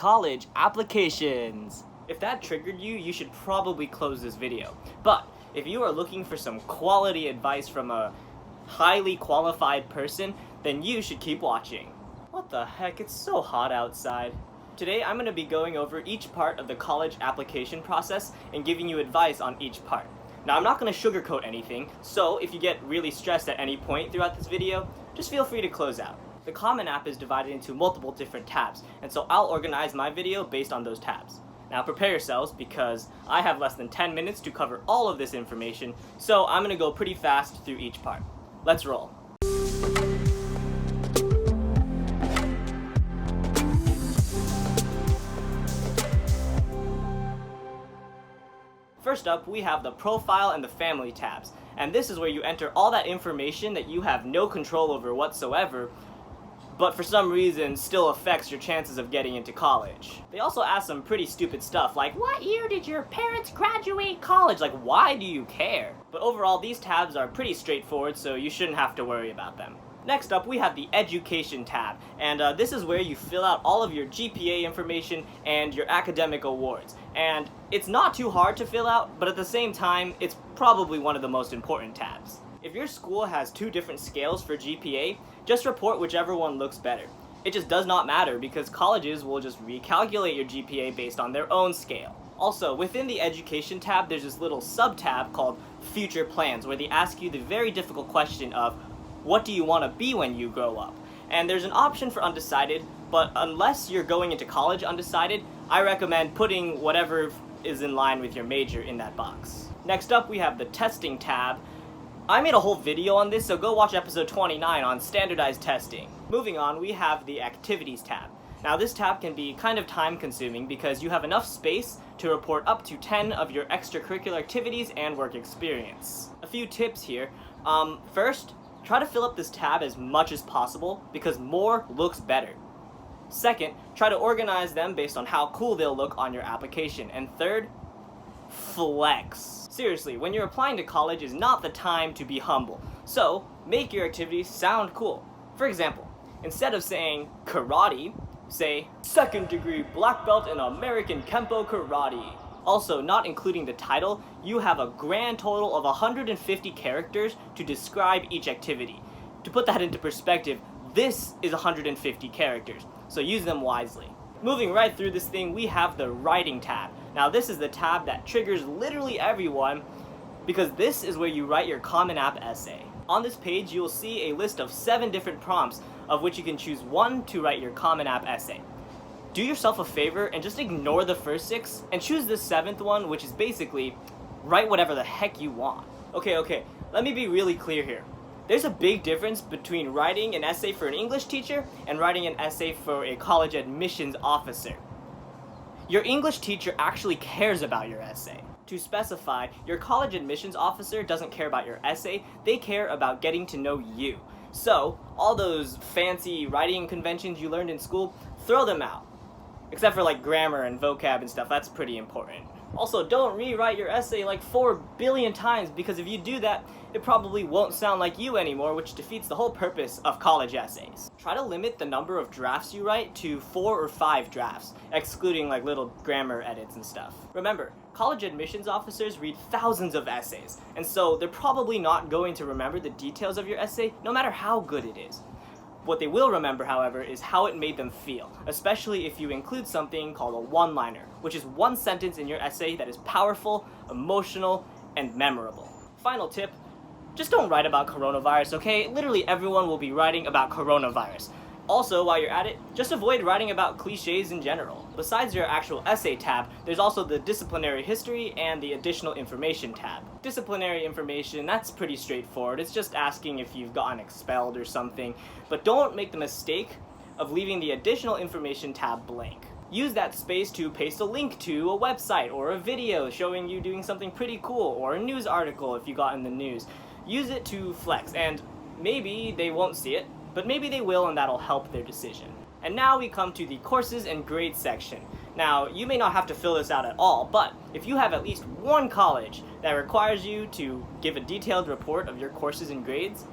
college applications. If that triggered you, you should probably close this video. But if you are looking for some quality advice from a highly qualified person, then you should keep watching. What the heck, it's so hot outside. Today I'm going to be going over each part of the college application process and giving you advice on each part. Now I'm not going to sugarcoat anything, so if you get really stressed at any point throughout this video, just feel free to close out. The Common App is divided into multiple different tabs, and so I'll organize my video based on those tabs. Now prepare yourselves, because I have less than 10 minutes to cover all of this information, so I'm going to go pretty fast through each part. Let's roll. First up, we have the Profile and the Family tabs, and this is where you enter all that information that you have no control over whatsoever, but for some reason still affects your chances of getting into college. They also ask some pretty stupid stuff like, what year did your parents graduate college? Like, why do you care? But overall, these tabs are pretty straightforward, so you shouldn't have to worry about them. Next up, we have the Education tab, and this is where you fill out all of your GPA information and your academic awards. And it's not too hard to fill out, but at the same time, it's probably one of the most important tabs. If your school has two different scales for GPA, just report whichever one looks better. It just does not matter, because colleges will just recalculate your GPA based on their own scale. Also, within the Education tab, there's this little sub-tab called Future Plans, where they ask you the very difficult question of, what do you want to be when you grow up? And there's an option for undecided, but unless you're going into college undecided, I recommend putting whatever is in line with your major in that box. Next up, we have the Testing tab. I made a whole video on this, so go watch episode 29 on standardized testing. Moving on, we have the Activities tab. Now this tab can be kind of time consuming because you have enough space to report up to 10 of your extracurricular activities and work experience. A few tips here. First, try to fill up this tab as much as possible because more looks better. Second, try to organize them based on how cool they'll look on your application. And third, flex. Seriously, when you're applying to college is not the time to be humble. So, make your activities sound cool. For example, instead of saying karate, say second degree black belt in American Kempo Karate. Also, not including the title, you have a grand total of 150 characters to describe each activity. To put that into perspective, this is 150 characters, so use them wisely. Moving right through this thing, we have the Writing tab. Now this is the tab that triggers literally everyone, because this is where you write your Common App essay. On this page, you will see a list of 7 different prompts, of which you can choose one to write your Common App essay. Do yourself a favor and just ignore the first 6 and choose the 7th one, which is basically write whatever the heck you want. Okay, let me be really clear here. There's a big difference between writing an essay for an English teacher and writing an essay for a college admissions officer. Your English teacher actually cares about your essay. To specify, your college admissions officer doesn't care about your essay, they care about getting to know you. So, all those fancy writing conventions you learned in school, throw them out. Except for like grammar and vocab and stuff, that's pretty important. Also, don't rewrite your essay like 4 billion times, because if you do that, it probably won't sound like you anymore, which defeats the whole purpose of college essays. Try to limit the number of drafts you write to 4 or 5 drafts, excluding like little grammar edits and stuff. Remember, college admissions officers read thousands of essays, and so they're probably not going to remember the details of your essay, no matter how good it is. What they will remember, however, is how it made them feel, especially if you include something called a one-liner, which is one sentence in your essay that is powerful, emotional, and memorable. Final tip, just don't write about coronavirus, okay? Literally everyone will be writing about coronavirus. Also, while you're at it, just avoid writing about cliches in general. Besides your actual essay tab, there's also the disciplinary history and the additional information tab. Disciplinary information, that's pretty straightforward. It's just asking if you've gotten expelled or something. But don't make the mistake of leaving the additional information tab blank. Use that space to paste a link to a website or a video showing you doing something pretty cool, or a news article if you got in the news. Use it to flex, and maybe they won't see it, but maybe they will, and that'll help their decision. And now we come to the courses and grades section. Now, you may not have to fill this out at all, but if you have at least one college that requires you to give a detailed report of your courses and grades,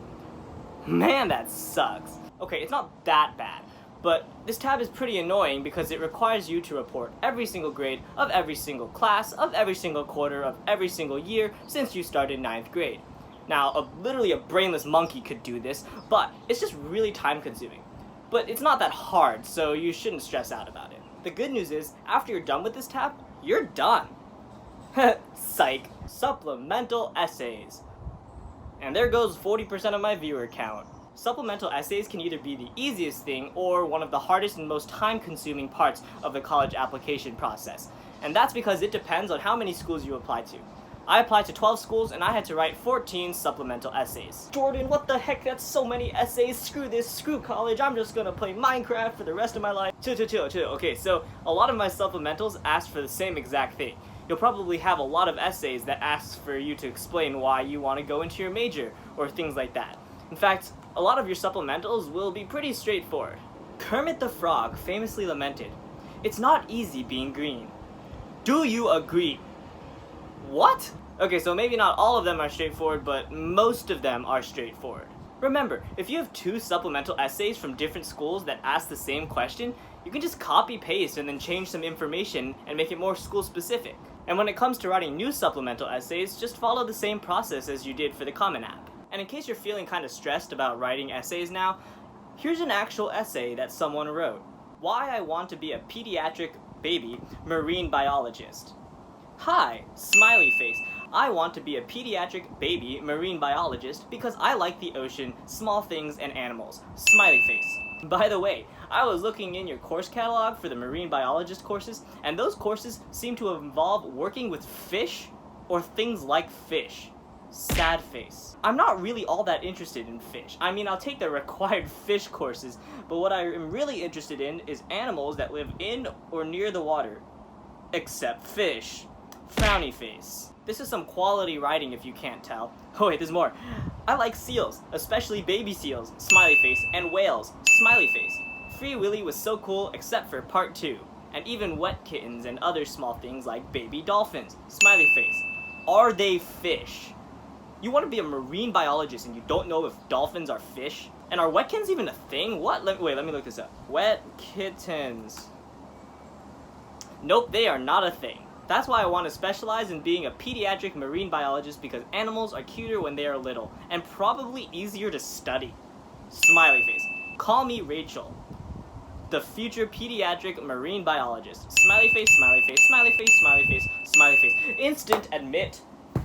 man, that sucks. Okay, it's not that bad, But this tab is pretty annoying because it requires you to report every single grade of every single class of every single quarter of every single year since you started 9th grade. Now, literally a brainless monkey could do this, but it's just really time consuming. But it's not that hard, so you shouldn't stress out about it. The good news is, after you're done with this tab, you're done. Psych. Supplemental Essays. And there goes 40% of my viewer count. Supplemental essays can either be the easiest thing or one of the hardest and most time-consuming parts of the college application process. And that's because it depends on how many schools you apply to. I applied to 12 schools and I had to write 14 supplemental essays. Jordan, what the heck? That's so many essays. Screw this, screw college. I'm just gonna play Minecraft for the rest of my life. Chill. Okay, so a lot of my supplementals asked for the same exact thing. You'll probably have a lot of essays that ask for you to explain why you want to go into your major, or things like that. In fact, a lot of your supplementals will be pretty straightforward. Kermit the Frog famously lamented, "It's not easy being green. Do you agree?" What? Okay, so maybe not all of them are straightforward, but most of them are straightforward. Remember, if you have 2 supplemental essays from different schools that ask the same question, you can just copy-paste and then change some information and make it more school-specific. And when it comes to writing new supplemental essays, just follow the same process as you did for the Common App. And in case you're feeling kind of stressed about writing essays now, here's an actual essay that someone wrote. Why I want to be a pediatric baby marine biologist. Hi, smiley face. I want to be a pediatric baby marine biologist because I like the ocean, small things, and animals. Smiley face. By the way, I was looking in your course catalog for the marine biologist courses, and those courses seem to involve working with fish or things like fish. Sad face. I'm not really all that interested in fish. I mean, I'll take the required fish courses, but what I am really interested in is animals that live in or near the water. Except fish. Frowny face. This is some quality writing if you can't tell. Oh wait, there's more. I like seals, especially baby seals, smiley face, and whales, smiley face. Free Willy was so cool except for part 2, and even wet kittens and other small things like baby dolphins, smiley face. Are they fish? You want to be a marine biologist and you don't know if dolphins are fish? And are wet kittens even a thing? What? Wait, let me look this up. Wet kittens. Nope, they are not a thing. That's why I want to specialize in being a pediatric marine biologist because animals are cuter when they are little, and probably easier to study. Smiley face. Call me Rachel, the future pediatric marine biologist. Smiley face, smiley face, smiley face, smiley face, smiley face. Instant admit.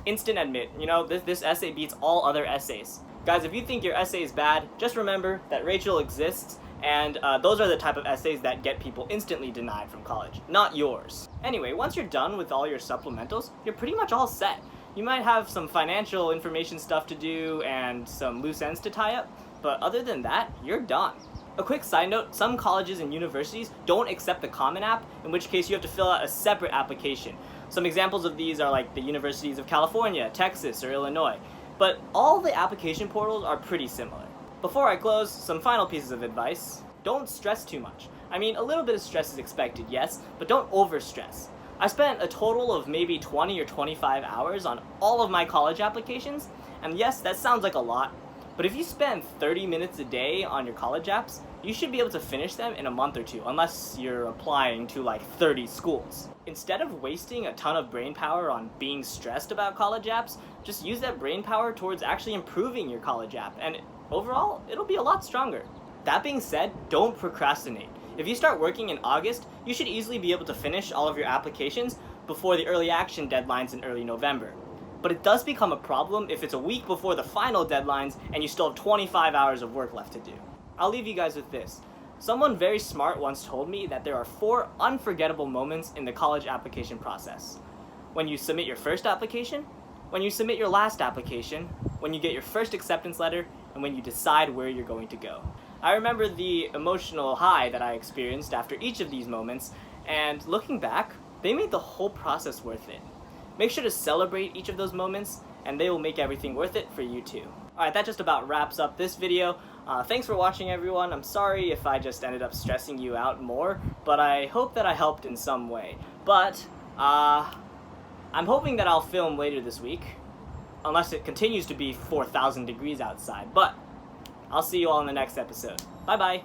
Instant admit. You know, this essay beats all other essays. Guys, if you think your essay is bad, just remember that Rachel exists, and those are the type of essays that get people instantly denied from college, not yours. Anyway, once you're done with all your supplementals, you're pretty much all set. You might have some financial information stuff to do and some loose ends to tie up, but other than that, you're done. A quick side note, some colleges and universities don't accept the Common App, in which case you have to fill out a separate application. Some examples of these are like the universities of California, Texas, or Illinois. But all the application portals are pretty similar. Before I close, some final pieces of advice. Don't stress too much. I mean, a little bit of stress is expected, yes, but don't overstress. I spent a total of maybe 20 or 25 hours on all of my college applications, and yes, that sounds like a lot, but if you spend 30 minutes a day on your college apps, you should be able to finish them in a month or two, unless you're applying to like 30 schools. Instead of wasting a ton of brain power on being stressed about college apps, just use that brain power towards actually improving your college app, and overall, it'll be a lot stronger. That being said, don't procrastinate. If you start working in August, you should easily be able to finish all of your applications before the early action deadlines in early November. But it does become a problem if it's a week before the final deadlines and you still have 25 hours of work left to do. I'll leave you guys with this. Someone very smart once told me that there are 4 unforgettable moments in the college application process. When you submit your first application, when you submit your last application, when you get your first acceptance letter, and when you decide where you're going to go. I remember the emotional high that I experienced after each of these moments, and looking back, they made the whole process worth it. Make sure to celebrate each of those moments, and they will make everything worth it for you too. Alright, that just about wraps up this video. Thanks for watching, everyone. I'm sorry if I just ended up stressing you out more, but I hope that I helped in some way. But, I'm hoping that I'll film later this week, unless it continues to be 4,000 degrees outside, but I'll see you all in the next episode. Bye-bye!